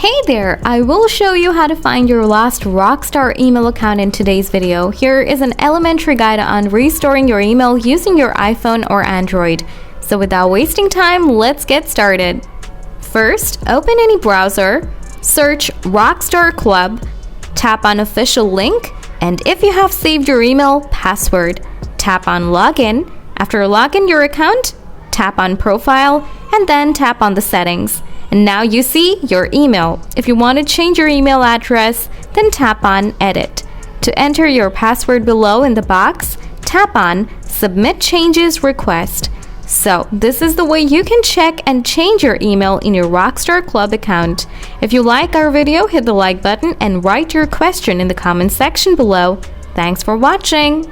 Hey there! I will show you how to find your lost Rockstar email account in today's video. Here is an elementary guide on restoring your email using your iPhone or Android. So without wasting time, let's get started. First, open any browser, search Rockstar Club, tap on official link, and if you have saved your email password, tap on login. After login your account, tap on profile, and then tap on the settings. And now you see your email. If you want to change your email address, then tap on Edit. To enter your password below in the box, tap on Submit Changes Request. So, this is the way you can check and change your email in your Rockstar Club account. If you like our video, hit the like button and write your question in the comment section below. Thanks for watching!